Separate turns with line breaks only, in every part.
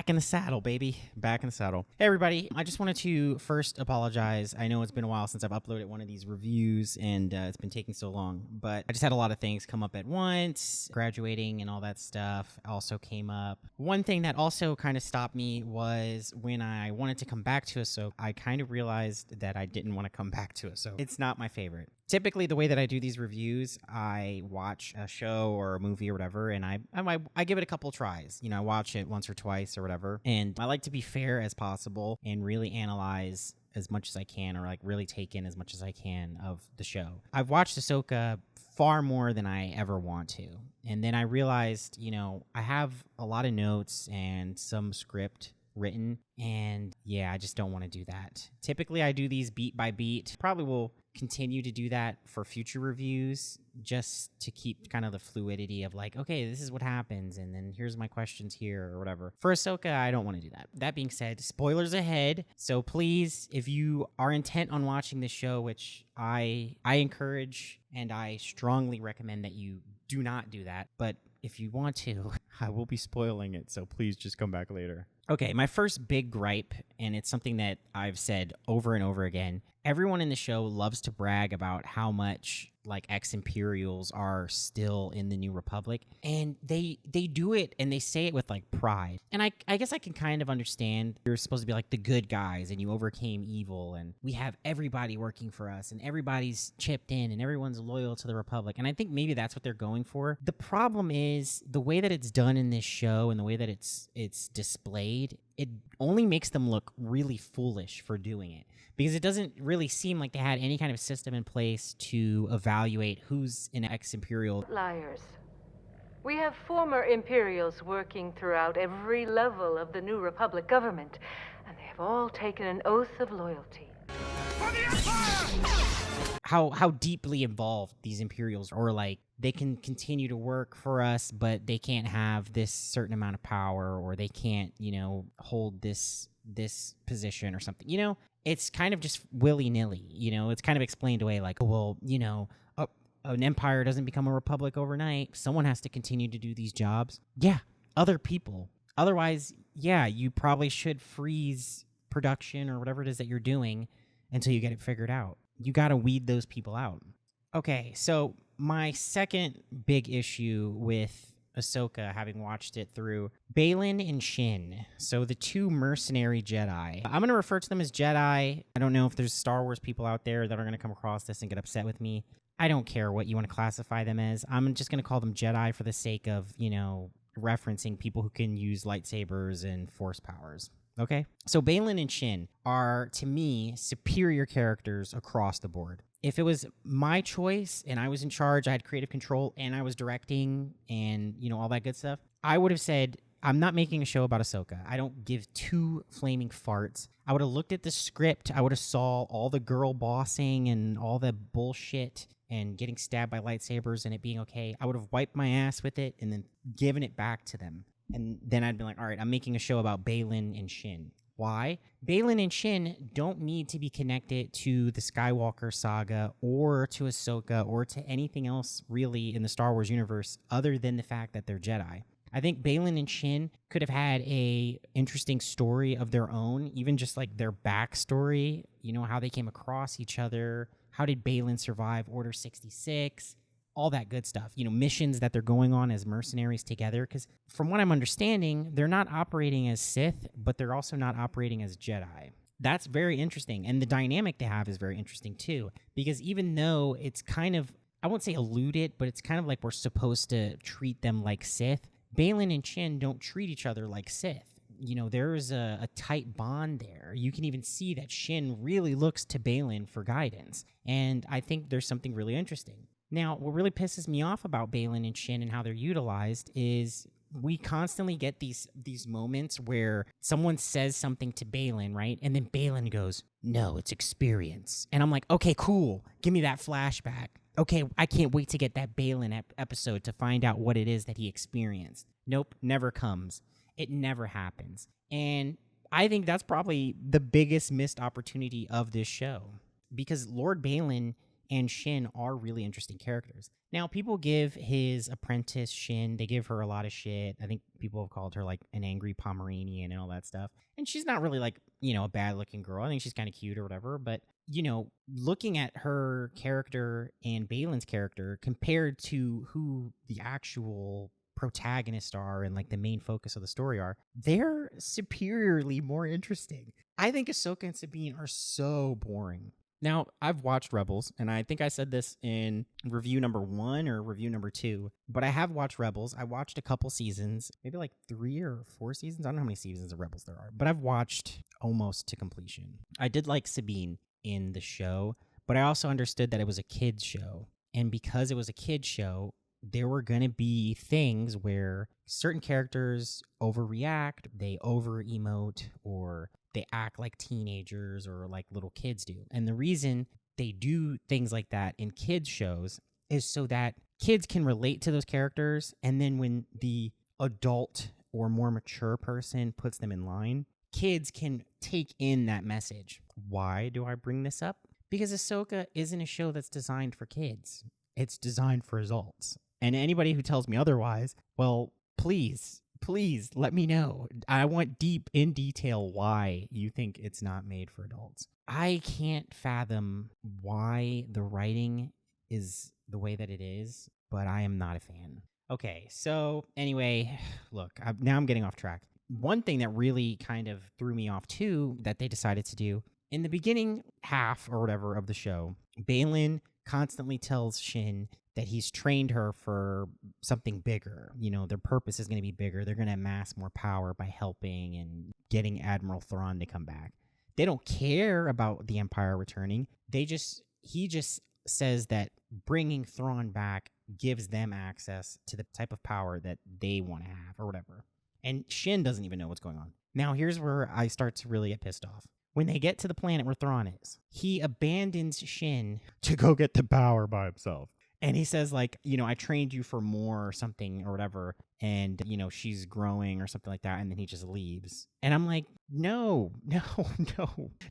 Back in the saddle, baby. Back in the saddle. Hey, everybody. I just wanted to first apologize. I know it's been a while since I've uploaded one of these reviews, and it's been taking so long. But I just had a lot of things come up at once. Graduating and all that stuff also came up. One thing that also kind of stopped me was when I wanted to come back to Ahsoka, I kind of realized that I didn't want to come back to Ahsoka. It's not my favorite. Typically, the way that I do these reviews, I watch a show or a movie or whatever, and I give it a couple tries. You know, I watch it once or twice or whatever, and I like to be fair as possible and really analyze as much as I can, or like really take in as much as I can of the show. I've watched Ahsoka far more than I ever want to, and then I realized, you know, I have a lot of notes and some script written, and yeah, I just don't want to do that. Typically, I do these beat by beat. Probably will continue to do that for future reviews, just to keep kind of the fluidity of like, okay, this is what happens, and then here's my questions here or whatever. For Ahsoka, I don't want to do that. That being said, spoilers ahead, so please, if you are intent on watching this show, which I encourage and I strongly recommend that you do not do that, but if you want to, I will be spoiling it, so please just come back later. Okay, my first big gripe, and it's something that I've said over and over again, everyone in the show loves to brag about how much like ex-Imperials are still in the New Republic, and they do it and they say it with like pride. And I guess I can kind of understand you're supposed to be like the good guys and you overcame evil and we have everybody working for us and everybody's chipped in and everyone's loyal to the Republic. And I think maybe that's what they're going for. The problem is the way that it's done in this show and the way that it's displayed, it only makes them look really foolish for doing it, because it doesn't really seem like they had any kind of system in place to evaluate who's an ex-Imperial.
Liars. We have former Imperials working throughout every level of the New Republic government, and they have all taken an oath of loyalty.
For the Empire!
How deeply involved these Imperials are, or like they can continue to work for us, but they can't have this certain amount of power, or they can't, you know, hold this position or something. You know, it's kind of just willy-nilly. You know, it's kind of explained away like, oh, well, you know, an empire doesn't become a republic overnight. Someone has to continue to do these jobs. Yeah, other people. Otherwise, yeah, you probably should freeze production or whatever it is that you're doing until you get it figured out. You got to weed those people out. Okay, so my second big issue with Ahsoka, having watched it through, Balin and Shin, so the two mercenary Jedi. I'm going to refer to them as Jedi. I don't know if there's Star Wars people out there that are going to come across this and get upset with me. I don't care what you want to classify them as. I'm just going to call them Jedi for the sake of, you know, referencing people who can use lightsabers and force powers. Okay? So Balin and Shin are, to me, superior characters across the board. If it was my choice and I was in charge, I had creative control and I was directing and, you know, all that good stuff, I would have said, I'm not making a show about Ahsoka. I don't give two flaming farts. I would have looked at the script. I would have saw all the girl bossing and all the bullshit and getting stabbed by lightsabers and it being okay. I would have wiped my ass with it and then given it back to them. And then I'd be like, all right, I'm making a show about Balin and Shin. Why? Balin and Shin don't need to be connected to the Skywalker saga or to Ahsoka or to anything else really in the Star Wars universe other than the fact that they're Jedi. I think Balin and Shin could have had a interesting story of their own, even just like their backstory, you know, how they came across each other, how did Balin survive Order 66, all that good stuff, you know, missions that they're going on as mercenaries together. Because from what I'm understanding, they're not operating as Sith, but they're also not operating as Jedi. That's very interesting. And the dynamic they have is very interesting too, because even though it's kind of, I won't say alluded, but it's kind of like we're supposed to treat them like Sith, Balin and Shin don't treat each other like Sith. You know, there's a tight bond there. You can even see that Shin really looks to Balin for guidance. And I think there's something really interesting. Now, what really pisses me off about Balin and Shin and how they're utilized is we constantly get these moments where someone says something to Balin, right? And then Balin goes, no, it's experience. And I'm like, okay, cool. Give me that flashback. Okay, I can't wait to get that Balin episode to find out what it is that he experienced. Nope, never comes. It never happens. And I think that's probably the biggest missed opportunity of this show. Because Lord Balin and Shin are really interesting characters. Now, people give his apprentice Shin, they give her a lot of shit. I think people have called her like an angry Pomeranian and all that stuff. And she's not really like, a bad looking girl. I think she's kind of cute or whatever. But, looking at her character and Balin's character compared to who the actual protagonists are and like the main focus of the story are, they're superiorly more interesting. I think Ahsoka and Sabine are so boring. Now, I've watched Rebels, and I think I said this in review number 1 or review number 2, but I have watched Rebels. I watched a couple seasons, maybe like 3 or 4 seasons. I don't know how many seasons of Rebels there are, but I've watched almost to completion. I did like Sabine in the show, but I also understood that it was a kid's show. And because it was a kid's show, there were going to be things where certain characters overreact, they over-emote, or they act like teenagers or like little kids do. And the reason they do things like that in kids' shows is so that kids can relate to those characters, and then when the adult or more mature person puts them in line, kids can take in that message. Why do I bring this up? Because Ahsoka isn't a show that's designed for kids. It's designed for adults. And anybody who tells me otherwise, well, please let me know. I want deep in detail why you think it's not made for adults. I can't fathom why the writing is the way that it is, but I am not a fan. Okay, so anyway, look, now I'm getting off track. One thing that really kind of threw me off too that they decided to do, in the beginning half or whatever of the show, Balin constantly tells Shin that he's trained her for something bigger. Their purpose is going to be bigger. They're going to amass more power by helping and getting Admiral Thrawn to come back. They don't care about the Empire returning. He just says that bringing Thrawn back gives them access to the type of power that they want to have or whatever. And Shin doesn't even know what's going on. Now, here's where I start to really get pissed off. When they get to the planet where Thrawn is, he abandons Shin to go get the power by himself. And he says, like, I trained you for more or something or whatever, and, she's growing or something like that, and then he just leaves. And I'm like, no.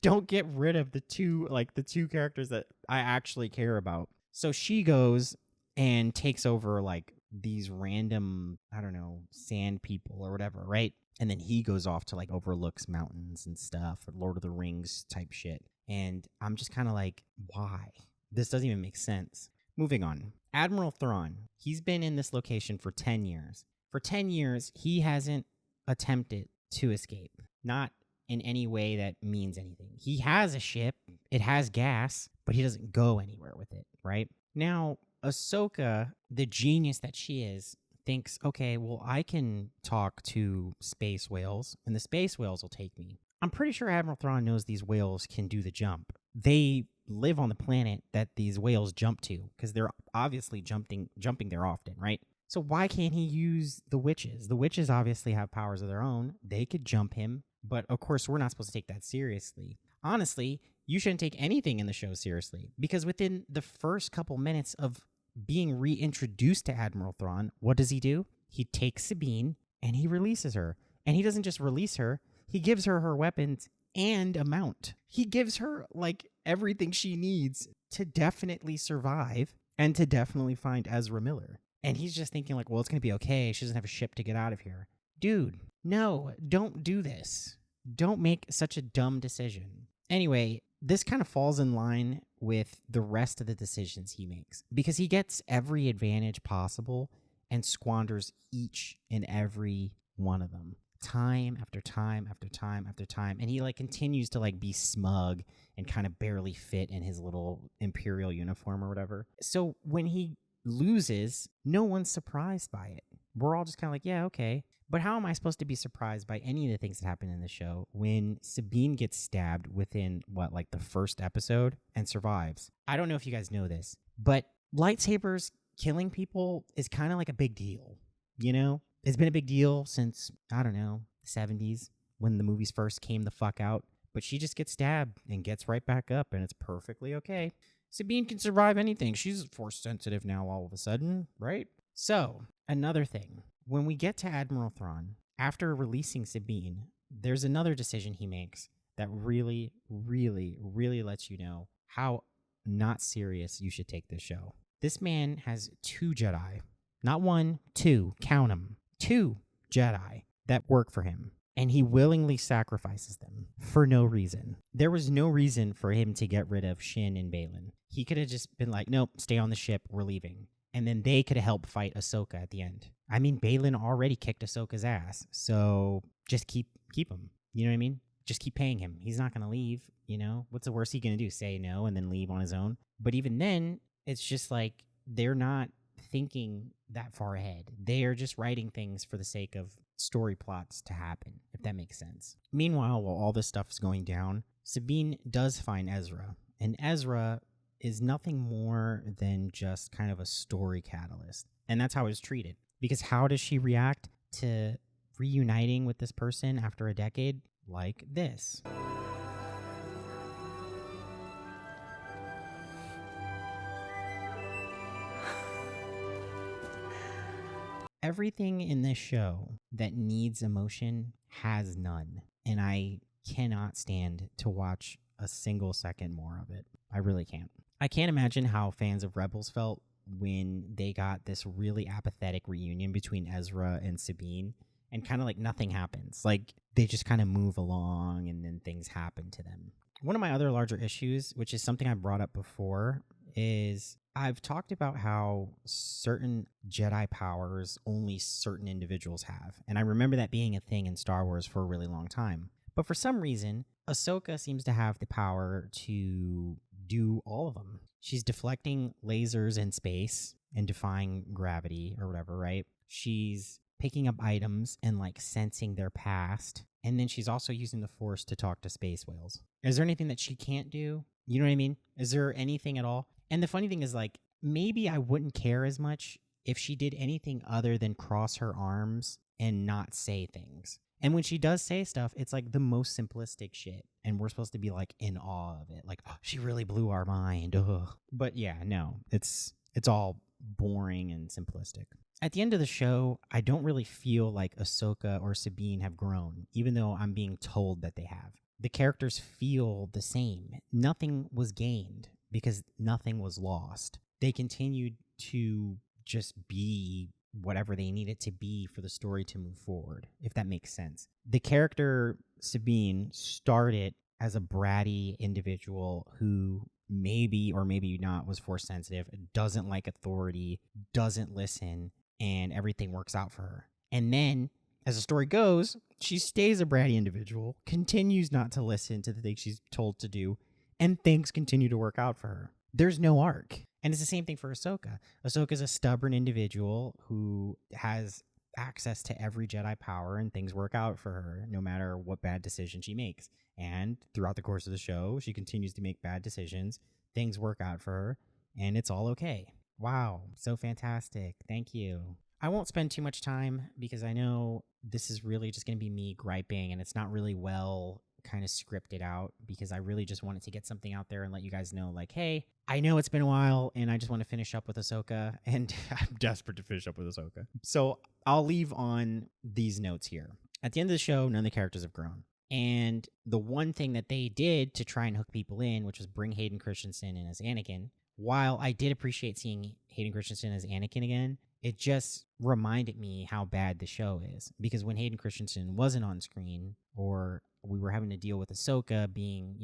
Don't get rid of the two characters that I actually care about. So she goes and takes over, like, these random, I don't know, sand people or whatever, right? And then he goes off to, like, overlooks mountains and stuff, Lord of the Rings type shit. And I'm just kind of like, why? This doesn't even make sense. Moving on. Admiral Thrawn, he's been in this location for 10 years. For 10 years, he hasn't attempted to escape. Not in any way that means anything. He has a ship, it has gas, but he doesn't go anywhere with it, right? Now, Ahsoka, the genius that she is, thinks, okay, well, I can talk to space whales, and the space whales will take me. I'm pretty sure Admiral Thrawn knows these whales can do the jump. They live on the planet that these whales jump to, because they're obviously jumping there often, right? So why can't he use the witches? The witches obviously have powers of their own. They could jump him, but of course we're not supposed to take that seriously. Honestly, you shouldn't take anything in the show seriously, because within the first couple minutes of being reintroduced to Admiral Thrawn, what does he do? He takes Sabine and he releases her. And he doesn't just release her, he gives her weapons and a mount. He gives her, like, everything she needs to definitely survive and to definitely find Ezra Miller. And he's just thinking, like, well, it's going to be okay. She doesn't have a ship to get out of here. Dude, no, don't do this. Don't make such a dumb decision. Anyway, this kind of falls in line with the rest of the decisions he makes, because he gets every advantage possible and squanders each and every one of them. Time after time after time after time. And he, like, continues to, like, be smug and kind of barely fit in his little Imperial uniform or whatever. So when he loses, no one's surprised by it. We're all just kind of like, yeah, okay. But how am I supposed to be surprised by any of the things that happen in the show when Sabine gets stabbed within, the first episode and survives? I don't know if you guys know this, but lightsabers killing people is kind of like a big deal, It's been a big deal since, I don't know, the 70s when the movies first came the fuck out. But she just gets stabbed and gets right back up, and it's perfectly okay. Sabine can survive anything. She's force sensitive now all of a sudden, right? So, another thing. When we get to Admiral Thrawn, after releasing Sabine, there's another decision he makes that really, really, really lets you know how not serious you should take this show. This man has 2 Jedi. Not 1, 2. Count them. 2 Jedi that work for him. And he willingly sacrifices them for no reason. There was no reason for him to get rid of Shin and Balin. He could have just been like, nope, stay on the ship, we're leaving. And then they could have helped fight Ahsoka at the end. I mean, Balin already kicked Ahsoka's ass, so just keep him. You know what I mean? Just keep paying him. He's not going to leave, you know? What's the worst he going to do? Say no and then leave on his own? But even then, it's just like they're not thinking that far ahead. They are just writing things for the sake of story plots to happen, if that makes sense. Meanwhile, while all this stuff is going down, Sabine does find Ezra. And Ezra is nothing more than just kind of a story catalyst. And that's how it's treated. Because how does she react to reuniting with this person after a decade? Like this. Everything in this show that needs emotion has none. And I cannot stand to watch a single second more of it. I really can't. I can't imagine how fans of Rebels felt when they got this really apathetic reunion between Ezra and Sabine, and kind of like nothing happens. Like they just kind of move along and then things happen to them. One of my other larger issues, which is something I brought up before, is I've talked about how certain Jedi powers only certain individuals have. And I remember that being a thing in Star Wars for a really long time. But for some reason, Ahsoka seems to have the power to do all of them. She's deflecting lasers in space and defying gravity or whatever, right? She's picking up items and like sensing their past. And then she's also using the Force to talk to space whales. Is there anything that she can't do? You know what I mean? Is there anything at all? And the funny thing is, like, maybe I wouldn't care as much if she did anything other than cross her arms and not say things. And when she does say stuff, it's like the most simplistic shit. And we're supposed to be like in awe of it. Like, oh, she really blew our mind. Ugh. But yeah, no, it's all boring and simplistic. At the end of the show, I don't really feel like Ahsoka or Sabine have grown, even though I'm being told that they have. The characters feel the same. Nothing was gained because nothing was lost. They continued to just be whatever they needed to be for the story to move forward, if that makes sense. The character Sabine started as a bratty individual who maybe or maybe not was Force sensitive, doesn't like authority, doesn't listen, and everything works out for her. And then, as the story goes, she stays a bratty individual, continues not to listen to the things she's told to do, and things continue to work out for her. There's no arc. And it's the same thing for Ahsoka. Ahsoka's a stubborn individual who has access to every Jedi power, and things work out for her no matter what bad decision she makes. And throughout the course of the show, she continues to make bad decisions. Things work out for her, and it's all okay. Wow, so fantastic. Thank you. I won't spend too much time because I know this is really just going to be me griping, and it's not really well kind of scripted out because I really just wanted to get something out there and let you guys know, like, hey, I know it's been a while and I just want to finish up with Ahsoka, and I'm desperate to finish up with Ahsoka. So I'll leave on these notes here. At the end of the show, none of the characters have grown. And the one thing that they did to try and hook people in, which was bring Hayden Christensen in as Anakin, while I did appreciate seeing Hayden Christensen as Anakin again, it just reminded me how bad the show is. Because when Hayden Christensen wasn't on screen, or we were having to deal with Ahsoka being,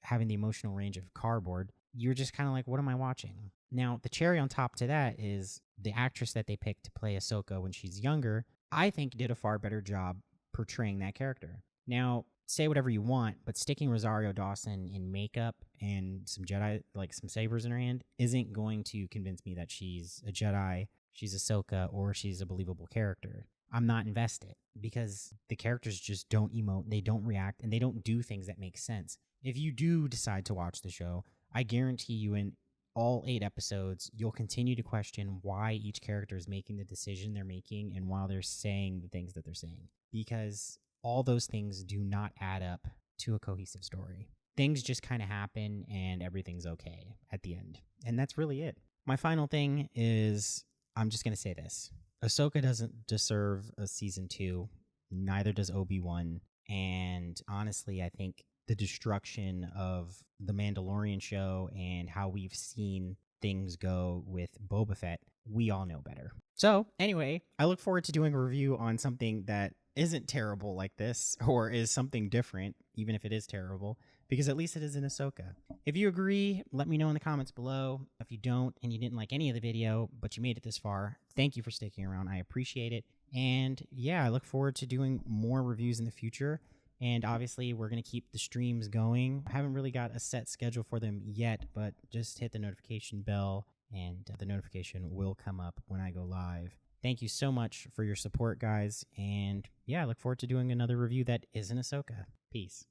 having the emotional range of cardboard, you're just kind of like, what am I watching? Now, the cherry on top to that is the actress that they picked to play Ahsoka when she's younger, I think did a far better job portraying that character. Now, say whatever you want, but sticking Rosario Dawson in makeup and some Jedi, like some sabers in her hand, isn't going to convince me that she's a Jedi, she's Ahsoka, or she's a believable character. I'm not invested because the characters just don't emote, they don't react, and they don't do things that make sense. If you do decide to watch the show, I guarantee you in all 8 episodes, you'll continue to question why each character is making the decision they're making and why they're saying the things that they're saying. Because all those things do not add up to a cohesive story. Things just kind of happen and everything's okay at the end. And that's really it. My final thing is, I'm just going to say this. Ahsoka doesn't deserve a season 2. Neither does Obi-Wan. And honestly, I think the destruction of the Mandalorian show and how we've seen things go with Boba Fett, we all know better. So anyway, I look forward to doing a review on something that isn't terrible like this, or is something different, even if it is terrible, because at least it is in Ahsoka. If you agree, let me know in the comments below. If you don't and you didn't like any of the video, but you made it this far, thank you for sticking around. I appreciate it. And yeah, I look forward to doing more reviews in the future. And obviously, we're going to keep the streams going. I haven't really got a set schedule for them yet, but just hit the notification bell and the notification will come up when I go live. Thank you so much for your support, guys. And yeah, I look forward to doing another review that isn't Ahsoka. Peace.